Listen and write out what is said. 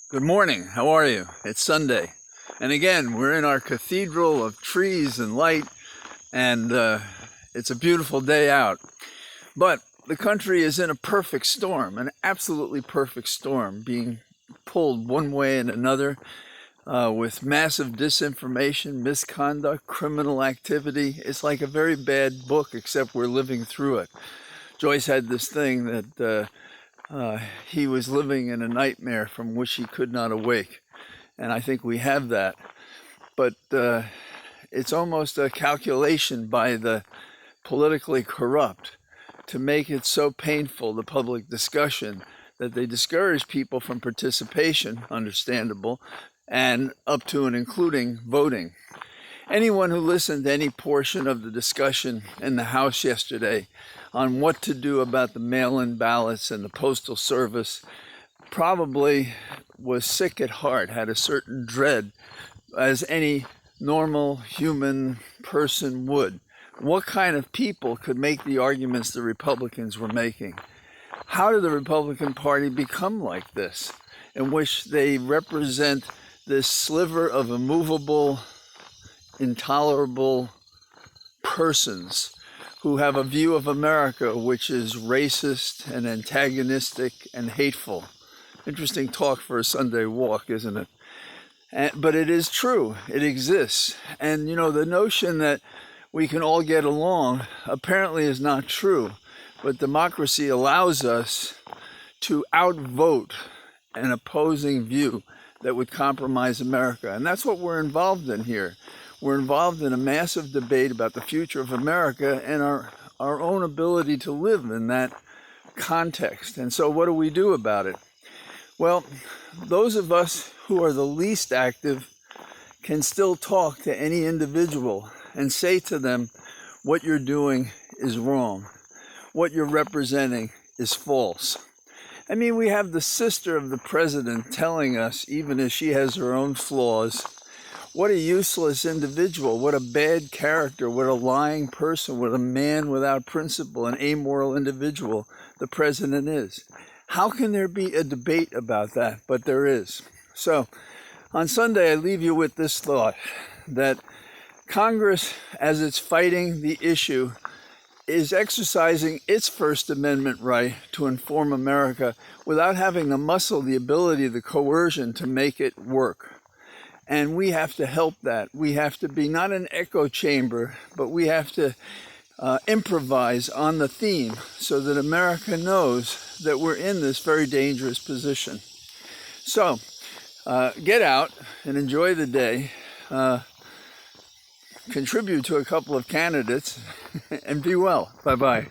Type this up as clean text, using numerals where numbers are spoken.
Good morning. How are you? It's Sunday. And again, we're in our cathedral of trees and light, and it's a beautiful day out. But the country is in a perfect storm, an absolutely perfect storm, being pulled one way and another with massive disinformation, misconduct, criminal activity. It's like a very bad book, except we're living through it. Joyce had this thing that he was living in a nightmare from which he could not awake. And I think we have that. But it's almost a calculation by the politically corrupt to make it so painful, the public discussion, that they discourage people from participation, understandable, and up to and including voting. Anyone who listened to any portion of the discussion in the House yesterday on what to do about the mail-in ballots and the Postal Service probably was sick at heart, had a certain dread, as any normal human person would. What kind of people could make the arguments the Republicans were making? How did the Republican Party become like this, in which they represent this sliver of immovable, intolerable persons who have a view of America which is racist and antagonistic and hateful? Interesting talk for a Sunday walk, isn't it? But it is true. It exists. And, the notion that we can all get along apparently is not true. But democracy allows us to outvote an opposing view that would compromise America. And that's what we're involved in here. We're involved in a massive debate about the future of America and our own ability to live in that context. And so what do we do about it? Well, those of us who are the least active can still talk to any individual and say to them, what you're doing is wrong. What you're representing is false. I mean, we have the sister of the president telling us, even as she has her own flaws, what a useless individual, what a bad character, what a lying person, what a man without principle, an amoral individual the president is. How can there be a debate about that? But there is. So on Sunday, I leave you with this thought, that Congress, as it's fighting the issue, is exercising its First Amendment right to inform America without having the muscle, the ability, the coercion to make it work. And we have to help that. We have to be not an echo chamber, but we have to improvise on the theme so that America knows that we're in this very dangerous position. So get out and enjoy the day. Contribute to a couple of candidates and be well. Bye-bye.